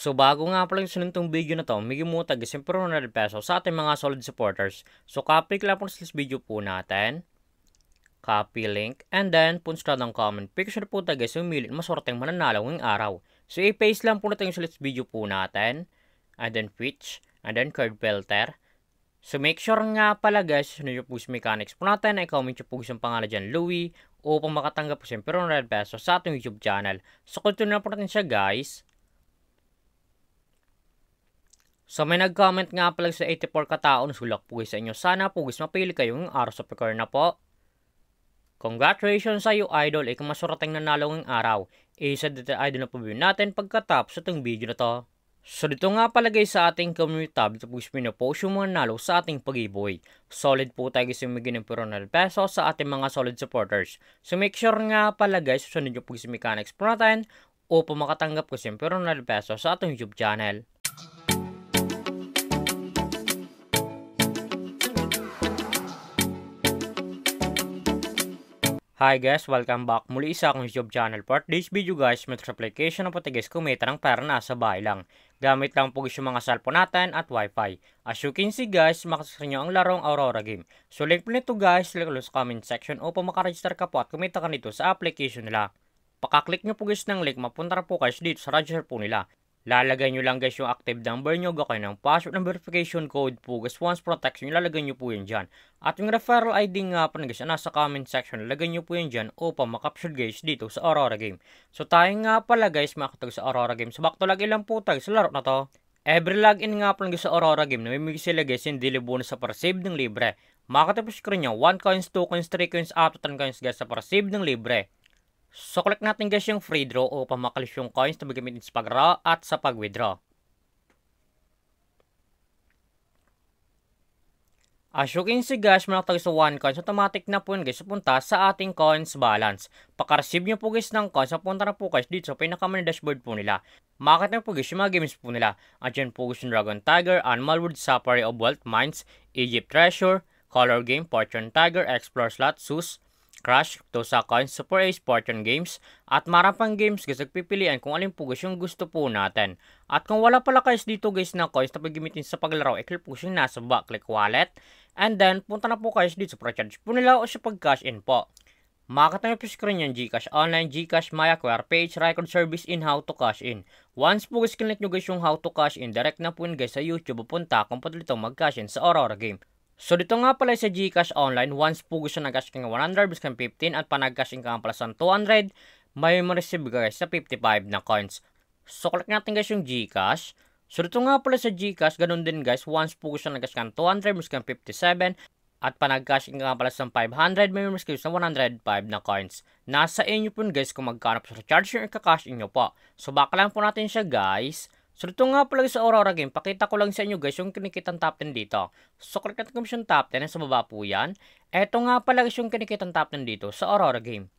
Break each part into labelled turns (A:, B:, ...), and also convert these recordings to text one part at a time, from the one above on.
A: So bago nga pala yung sunod tong video na to, may gumutag isang ₱100 sa ating mga solid supporters. So copy lang po sa video po natin. Copy link. And then, punch lang ng comment. Picture po tayo guys, umili masorteng mananalo ngayong araw. So i-paste lang po natin yung sa video po natin. And then pitch. And then card filter. So make sure nga pala guys, sunod yung push mechanics po natin. I-comment yung push yung pangalan dyan, Louie. Upang makatanggap po siyempre ₱100 sa ating YouTube channel. So continue na po natin siya guys. So may nag-comment nga pala sa 84 katao na sulak po sa inyo. Sana po guys mapili kayo ng araw sa picker na po. Congratulations sa iyo idol, ikaw masurateng nanalo ng araw. Isa dito idol na po natin pagkatapos sa itong video na to. So dito nga pala guys sa ating community tab, ito po guys pinapost yung mga nalo sa ating pag-giveaway. Solid po tayo guys yung magiging ₱100 sa ating mga solid supporters. So make sure nga pala guys, sunod nyo po guys mechanics po natin upang makatanggap ko yung ₱100 sa ating YouTube channel. Hi guys, welcome back muli sa akong YouTube channel. For this video guys, may application na po tayo guys kumita ng pera na sa bahay lang. Gamit lang po guys yung mga cellphone natin at wifi. As you can see guys, makasasya nyo ang larong Aurora game. So link po nito guys, link sa comment section upang makaregister ka po at kumita ka nito sa application nila. Pakaklik nyo po guys ng link, mapunta po guys dito sa register po nila. Lalagay nyo lang guys yung active number nyo, gawin ng password ng verification code po guys. Once protection, lalagay nyo po yun dyan. At yung referral ID nga po guys, nasa comment section, lalagay nyo po yun dyan upang makapsure guys dito sa Aurora game. So tayo nga pala guys, makatag sa Aurora game. So back to login lang po tayo sa laro na to. Every login nga po guys sa Aurora game, namimigay sila guys yung daily bonus sa para-save ng libre. Makatapos ko rin nyo, 1 coins, 2 coins, 3 coins, up to 10 coins guys sa para-save ng libre. So, click natin guys yung free draw upang makalis yung coins na magamitin sa pag-draw at sa pag-withdraw. As you can see guys, manatag sa 1 coins, automatic na po yun guys, punta sa ating coins balance. Paka-receive nyo po guys ng coins, punta na po guys dito sa pinaka-main dashboard po nila. Makita nyo po guys yung mga games po nila. At yan po guys yung Dragon Tiger, Animal World, Safari of Wealth, Mines, Egypt Treasure, Color Game, Fortune Tiger, Explore Slot, Sus, Crash, Tosa Coins, Super Ace, Fortune Games, at marapang games guys, nagpipilian kung alin po guys yung gusto po natin. At kung wala pala guys dito guys na coins na paggamitin sa paglaro, i-click po yung nasa back, click wallet, and then punta na po guys dito sa pre-charge po nila o sa pag-cash in po. Makita nyo po screen yung Gcash Online, Gcash, Maya, QR Page, Record Service in how to cash in. Once po guys, click nyo guys yung how to cash in, direct na po yun guys sa YouTube, pupunta kung pwede dito mag-cash in sa Aurora game. So dito nga pala sa Gcash Online, once po gusto nag-cash ka ng 100, bis kang 15, at panag-cash ka pala sa 200, may ma-receive guys sa 55 na coins. So click natin guys yung Gcash. So dito nga pala sa Gcash, ganun din guys, once po gusto nag-cash ka ng 200, bis kang 57, at panag-cash ka pala sa 500, may ma-receive sa 105 na coins. Nasa inyo po guys kung magkano po sa charge yung i-cash inyo po. So baka lang po natin siya guys. So dito nga pala sa Aurora game, pakita ko lang sa inyo guys yung kinikitang top 10 dito. So click natin kung yung top 10, sa baba po yan. Eto nga pala guys yung kinikitang top 10 dito sa Aurora game.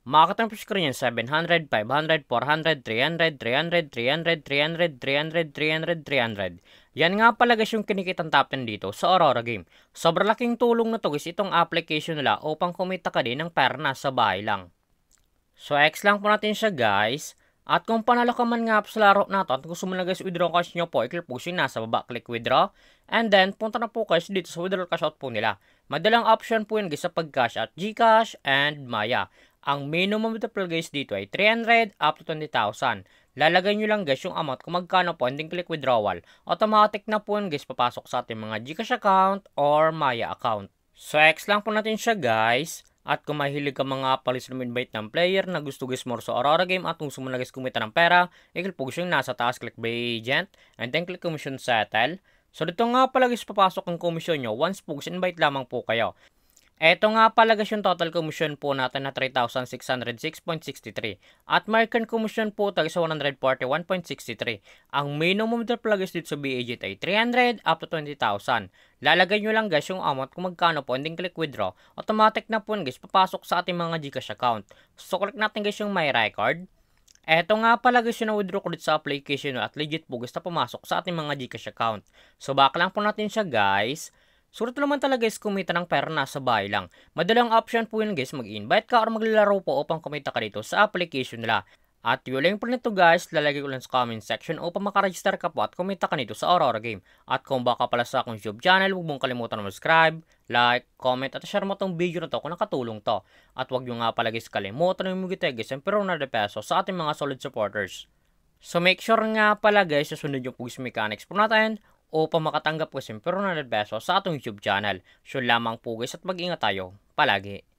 A: Makakita po screen yan, 700, 500, 400, 300, 300, 300, 300, 300, 300, 300. Yan nga pala guys yung kinikitang top 10 dito sa Aurora game. Sobrang laking tulong na to guys itong application nila upang kumita ka din ng pera na sa bahay lang. So X lang po natin siya guys. At kung panalo ka man nga sa laro na to at gusto mo na guys withdraw cash nyo po, i-click po siya nasa baba, click withdraw. And then, punta na po guys dito sa withdraw cash out po nila. Madalang option po yun guys sa pag-cash out, Gcash and Maya. Ang minimum withdrawal guys dito ay 300 up to 20,000. Lalagay nyo lang guys yung amount kung magkano po, and then click withdrawal. Automatic na po yun guys papasok sa ating mga Gcash account or Maya account. So, X lang po natin siya guys. At kung mahilig ka mga palis na invite ng player na gusto guys more sa Aurora game at kung gusto mo na guys kumita ng pera, i-click po yung nasa taas, click by agent, and then click commission settle. So dito nga pala guys papasok ang commission nyo once po guys invite lamang po kayo. Eto nga pala guys yung total commission po natin na 3,606.63. At market commission po tayo sa 141.63. Ang minimum withdrawal guys dito sa BAGT ay 300 up to 20,000. Lalagay nyo lang guys yung amount kung magkano po, and then click withdraw. Automatic na po guys papasok sa ating mga Gcash account. So click natin guys yung my record. Eto nga pala guys yung na-withdraw ko dito sa application at legit po guys na pumasok sa ating mga Gcash account. So back lang po natin siya guys. Sulit naman talaga guys kumita ng pera nasa bahay lang. Madalang option po yun guys, mag-invite ka or maglalaro po upang kumita ka dito sa application nila. At yung link po nito guys, lalagay ko lang sa comment section upang makaregister ka po at kumita ka nito sa Aurora Game. At kung baka pala sa akong YouTube channel, huwag mong kalimutan na subscribe, like, comment at share mo tong video na to kung nakatulong to. At huwag nyo nga pala guys kalimutan na umigite guys ang pero na peso sa ating mga solid supporters. So make sure nga pala guys, susunod yung Pugs Mechanics po natin upang makatanggap po ng pero na peso sa atong YouTube channel. So lamang po guys at mag-ingat tayo palagi.